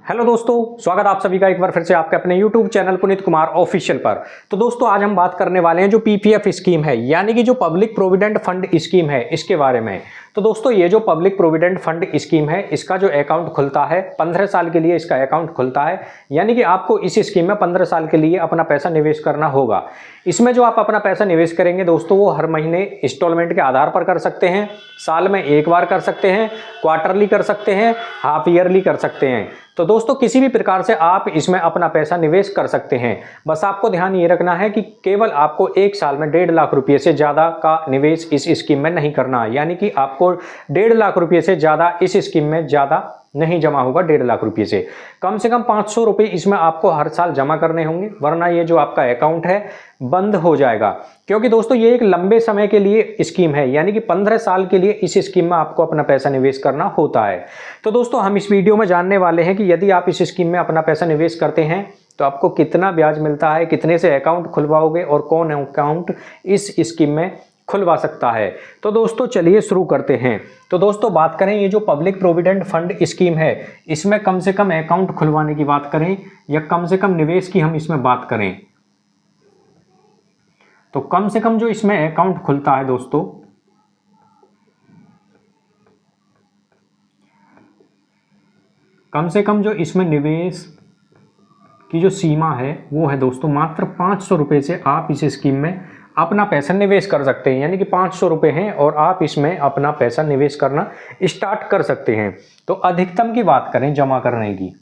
Hello दोस्तों, स्वागत आप सभी का एक बार फिर से आपके अपने YouTube channel Puneet Kumar official पर। तो दोस्तों आज हम बात करने वाले हैं जो पीपीएफ स्कीम है, यानी कि जो पब्लिक प्रोविडेंट फंड स्कीम है, इसके बारे में। तो दोस्तों ये जो पब्लिक प्रोविडेंट फंड स्कीम है, इसका जो अकाउंट खुलता है 15 साल के लिए इसका अकाउंट खुलता है, यानी कि आपको इस स्कीम में 15 साल के लिए अपना पैसा निवेश करना होगा। इसमें जो आप अपना पैसा निवेश करेंगे दोस्तों, वो हर महीने इंस्टॉलमेंट के आधार पर कर सकते हैं, साल में एक बार कर सकते हैं, क्वार्टरली कर सकते हैं, हाफ ईयरली कर सकते हैं। तो दोस्तों किसी भी प्रकार से आप इसमें अपना पैसा निवेश कर सकते हैं। बस आपको ध्यान ये रखना है कि केवल आपको एक साल में 1.5 लाख रुपए से ज़्यादा का निवेश इस स्कीम में नहीं करना है, यानी कि आपको 1.5 लाख रुपए से ज़्यादा इस स्कीम में ज़्यादा नहीं जमा होगा। 1.5 लाख रुपए से कम 500 रुपये इसमें आपको हर साल जमा करने होंगे, वरना ये जो आपका अकाउंट है बंद हो जाएगा। क्योंकि दोस्तों ये एक लंबे समय के लिए स्कीम है, यानी कि 15 साल के लिए इस स्कीम में आपको अपना पैसा निवेश करना होता है। तो दोस्तों हम इस वीडियो में जानने वाले हैं कि यदि आप इस स्कीम में अपना पैसा निवेश करते हैं तो आपको कितना ब्याज मिलता है, कितने से अकाउंट खुलवाओगे और कौन अकाउंट इस स्कीम में खुलवा सकता है। तो दोस्तों चलिए शुरू करते हैं। तो दोस्तों बात करें ये जो पब्लिक प्रोविडेंट फंड स्कीम है, इसमें कम से कम अकाउंट खुलवाने की बात करें या कम से कम निवेश की हम इसमें बात करें, तो कम से कम जो इसमें अकाउंट खुलता है दोस्तों, कम से कम जो इसमें निवेश की जो सीमा है वो है दोस्तों मात्र 500 रुपये से आप इस स्कीम में अपना पैसा निवेश कर सकते हैं। यानी कि 500 रुपये हैं और आप इसमें अपना पैसा निवेश करना स्टार्ट कर सकते हैं। तो अधिकतम की बात करें जमा करने की,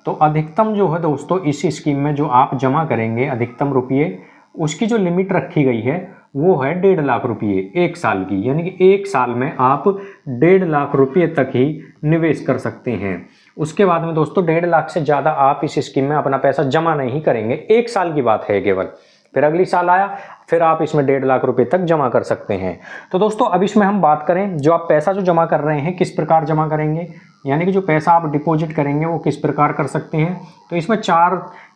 तो अधिकतम जो है दोस्तों इस स्कीम में जो आप जमा करेंगे अधिकतम रुपये, उसकी जो लिमिट रखी गई है वो है 1.5 लाख रुपये एक साल की। यानी कि एक साल में आप 1.5 लाख रुपये तक ही निवेश कर सकते हैं। उसके बाद में दोस्तों 1.5 लाख से ज़्यादा आप इस स्कीम में अपना पैसा जमा नहीं करेंगे। एक साल की बात है केवल, फिर अगली साल आया फिर आप इसमें 1.5 लाख रुपए तक जमा कर सकते हैं। तो दोस्तों अब इसमें हम बात करें जो आप पैसा जो जमा कर रहे हैं किस प्रकार जमा करेंगे, यानी कि जो पैसा आप डिपॉजिट करेंगे वो किस प्रकार कर सकते हैं। तो इसमें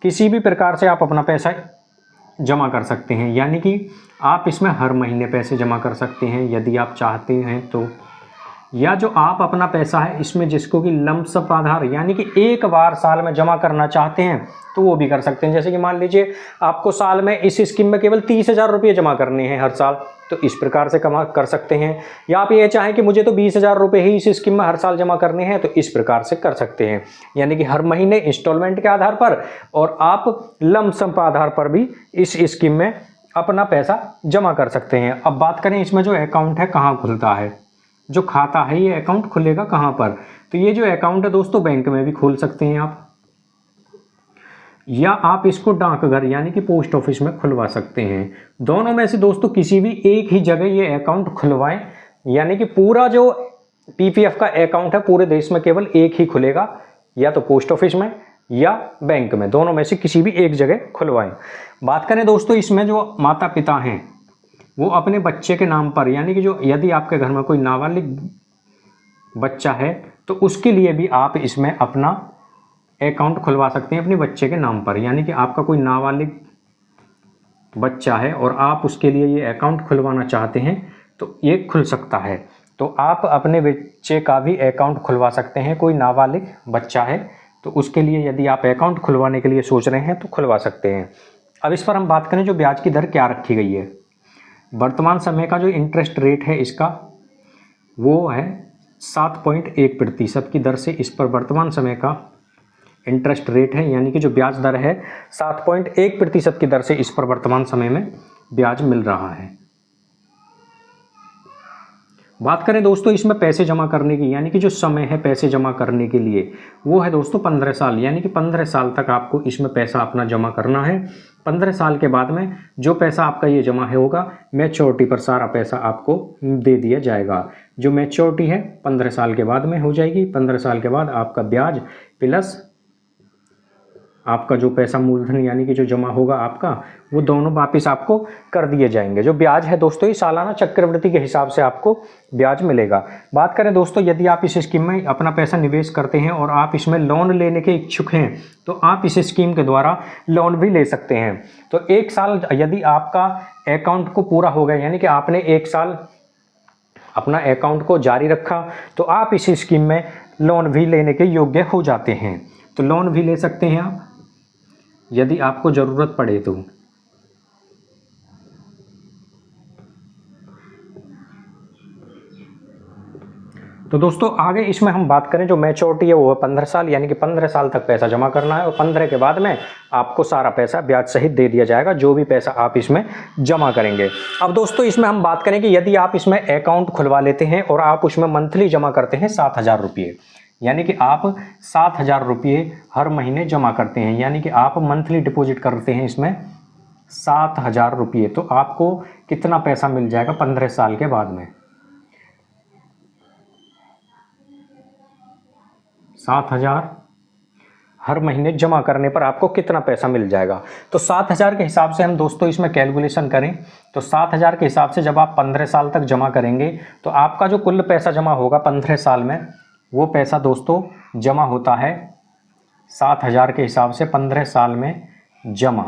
किसी भी प्रकार से आप अपना पैसा जमा कर सकते हैं, यानी कि आप इसमें हर महीने पैसे जमा कर सकते हैं यदि आप चाहते हैं तो, या जो आप अपना पैसा है इसमें जिसको कि लमसम आधार यानी कि एक बार साल में जमा करना चाहते हैं तो वो भी कर सकते हैं। जैसे कि मान लीजिए आपको साल में इस स्कीम में केवल 30,000 रुपये जमा करने हैं हर साल, तो इस प्रकार से कर सकते हैं। या आप ये चाहें कि मुझे तो 20,000 रुपये ही इस स्कीम में हर साल जमा करने हैं, तो इस प्रकार से कर सकते हैं। यानी कि हर महीने इंस्टॉलमेंट के आधार पर और आप लमसम आधार पर भी इस स्कीम में अपना पैसा जमा कर सकते हैं। अब बात करें इसमें जो अकाउंट है कहाँ खुलता है, जो खाता है ये अकाउंट खुलेगा कहाँ पर। तो ये जो अकाउंट है दोस्तों बैंक में भी खोल सकते हैं आप, या आप इसको डाकघर यानी कि पोस्ट ऑफिस में खुलवा सकते हैं। दोनों में से दोस्तों किसी भी एक ही जगह ये अकाउंट खुलवाएं, यानी कि पूरा जो पीपीएफ का अकाउंट है पूरे देश में केवल एक ही खुलेगा, या तो पोस्ट ऑफिस में या बैंक में, दोनों में से किसी भी एक जगह खुलवाएं। बात करें दोस्तों इसमें जो माता पिता हैं वो अपने बच्चे के नाम पर, यानी कि जो यदि आपके घर में कोई नाबालिग बच्चा है तो उसके लिए भी आप इसमें अपना अकाउंट खुलवा सकते हैं अपने बच्चे के नाम पर। यानी कि आपका कोई नाबालिग बच्चा है और आप उसके लिए ये अकाउंट खुलवाना चाहते हैं तो ये खुल सकता है। तो आप अपने बच्चे का भी अकाउंट खुलवा सकते हैं। कोई नाबालिग बच्चा है तो उसके लिए यदि आप अकाउंट खुलवाने के लिए सोच रहे हैं तो खुलवा सकते हैं। अब इस पर हम बात करें जो ब्याज की दर क्या रखी गई है। वर्तमान समय का जो इंटरेस्ट रेट है इसका वो है 7.1% की दर से इस पर वर्तमान समय का इंटरेस्ट रेट है, यानी कि जो ब्याज दर है 7.1% की दर से इस पर वर्तमान समय में ब्याज मिल रहा है। बात करें दोस्तों इसमें पैसे जमा करने की, यानी कि जो समय है पैसे जमा करने के लिए वो है दोस्तों 15 साल, यानी कि 15 साल तक आपको इसमें पैसा अपना जमा करना है। 15 साल के बाद में जो पैसा आपका ये जमा है होगा मैच्योरिटी पर सारा पैसा आपको दे दिया जाएगा। जो मैच्योरिटी है 15 साल के बाद में हो जाएगी। 15 साल के बाद आपका ब्याज प्लस आपका जो पैसा मूलधन यानी कि जो जमा होगा आपका वो दोनों वापस आपको कर दिए जाएंगे। जो ब्याज है दोस्तों ये सालाना चक्रवृद्धि के हिसाब से आपको ब्याज मिलेगा। बात करें दोस्तों यदि आप इस स्कीम में अपना पैसा निवेश करते हैं और आप इसमें लोन लेने के इच्छुक हैं तो आप इस स्कीम के द्वारा लोन भी ले सकते हैं। तो एक साल यदि आपका अकाउंट को पूरा हो गया, यानी कि आपने एक साल अपना अकाउंट को जारी रखा, तो आप इस स्कीम में लोन भी लेने के योग्य हो जाते हैं। तो लोन भी ले सकते हैं आप यदि आपको ज़रूरत पड़े तो। तो दोस्तों आगे इसमें हम बात करें, जो मैच्योरिटी है वो है 15 साल, यानी कि 15 साल तक पैसा जमा करना है और 15 के बाद में आपको सारा पैसा ब्याज सहित दे दिया जाएगा, जो भी पैसा आप इसमें जमा करेंगे। अब दोस्तों इसमें हम बात करें कि यदि आप इसमें अकाउंट खुलवा लेते हैं और आप उसमें मंथली जमा करते हैं 7,000 रुपये, यानी कि आप 7,000 रुपये हर महीने जमा करते हैं, यानी कि आप मंथली डिपॉजिट करते हैं इसमें 7,000 रुपये, तो आपको कितना पैसा मिल जाएगा 15 साल के बाद में? 7,000 हर महीने जमा करने पर आपको कितना पैसा मिल जाएगा? तो 7,000 के हिसाब से हम दोस्तों इसमें कैलकुलेशन करें तो 7,000 के हिसाब से जब आप 15 साल तक जमा करेंगे तो आपका जो कुल पैसा जमा होगा 15 साल में, वो पैसा दोस्तों जमा होता है 7,000 के हिसाब से 15 साल में जमा।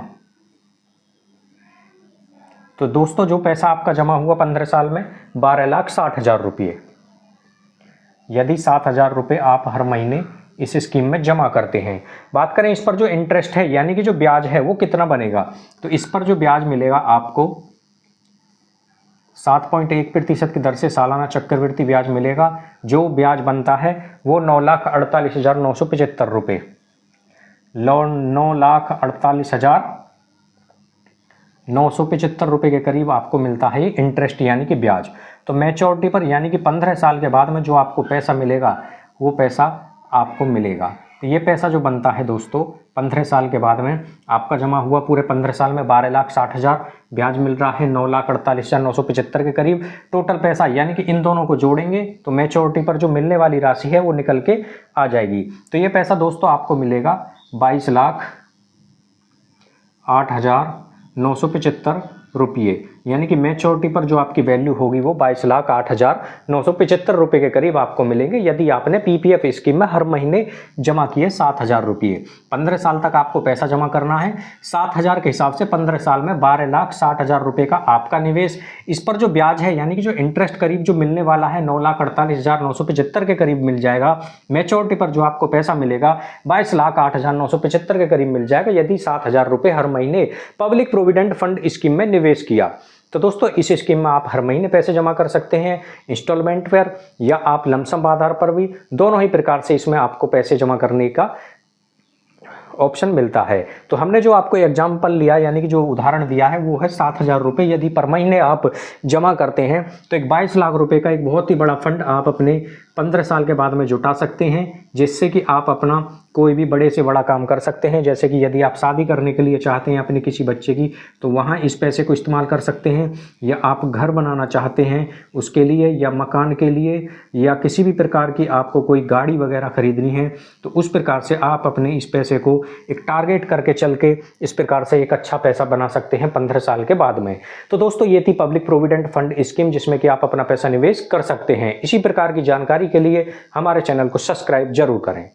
तो दोस्तों जो पैसा आपका जमा हुआ 15 साल में 12,60,000 रुपये, यदि 7,000 रुपये आप हर महीने इस स्कीम में जमा करते हैं। बात करें इस पर जो इंटरेस्ट है यानी कि जो ब्याज है वो कितना बनेगा, तो इस पर जो ब्याज मिलेगा आपको 7.1% की दर से सालाना चक्रवृद्धि ब्याज मिलेगा। जो ब्याज बनता है वो 9,48,975 रुपये, 9,48,975 रुपये के करीब आपको मिलता है ये इंटरेस्ट यानी कि ब्याज। तो मैच्योरिटी पर यानी कि 15 साल के बाद में जो आपको पैसा मिलेगा वो पैसा आपको मिलेगा। तो ये पैसा जो बनता है दोस्तों 15 साल के बाद में आपका जमा हुआ पूरे 15 साल में 12,60,000, ब्याज मिल रहा है 9,48,975 के करीब। टोटल पैसा यानी कि इन दोनों को जोड़ेंगे तो मैच्योरिटी पर जो मिलने वाली राशि है वो निकल के आ जाएगी। तो ये पैसा दोस्तों आपको मिलेगा 22,08,975 रुपये, यानी कि मैच्योरिटी पर जो आपकी वैल्यू होगी वो 22,08,975 रुपये के करीब आपको मिलेंगे यदि आपने पीपीएफ स्कीम में हर महीने जमा किए 7,000 रुपये। 15 साल तक आपको पैसा जमा करना है। 7,000 के हिसाब से 15 साल में 12,60,000 रुपये का आपका निवेश। इस पर जो ब्याज है यानी कि जो इंटरेस्ट करीब जो मिलने वाला है 9,48,975 के करीब मिल जाएगा। मैच्योरिटी पर जो आपको पैसा मिलेगा 22,08,975 के करीब मिल जाएगा यदि 7,000 रुपये हर महीने पब्लिक प्रोविडेंट फंड स्कीम में निवेश किया। तो दोस्तों इस स्कीम में आप हर महीने पैसे जमा कर सकते हैं इंस्टॉलमेंट पर या आप लमसम आधार पर भी, दोनों ही प्रकार से इसमें आपको पैसे जमा करने का ऑप्शन मिलता है। तो हमने जो आपको एग्जाम्पल लिया यानी कि जो उदाहरण दिया है वो है 7,000 रुपये यदि पर महीने आप जमा करते हैं तो एक 22 लाख रुपए का एक बहुत ही बड़ा फंड आप अपने 15 साल के बाद में जुटा सकते हैं, जिससे कि आप अपना कोई भी बड़े से बड़ा काम कर सकते हैं। जैसे कि यदि आप शादी करने के लिए चाहते हैं अपने किसी बच्चे की तो वहाँ इस पैसे को इस्तेमाल कर सकते हैं, या आप घर बनाना चाहते हैं उसके लिए, या मकान के लिए, या किसी भी प्रकार की आपको कोई गाड़ी वगैरह खरीदनी है तो उस प्रकार से आप अपने इस पैसे को एक टारगेट करके चल के इस प्रकार से एक अच्छा पैसा बना सकते हैं 15 साल के बाद में। तो दोस्तों ये थी पब्लिक प्रोविडेंट फंड स्कीम जिसमें कि आप अपना पैसा निवेश कर सकते हैं। इसी प्रकार की जानकारी के लिए हमारे चैनल को सब्सक्राइब जरूर करें।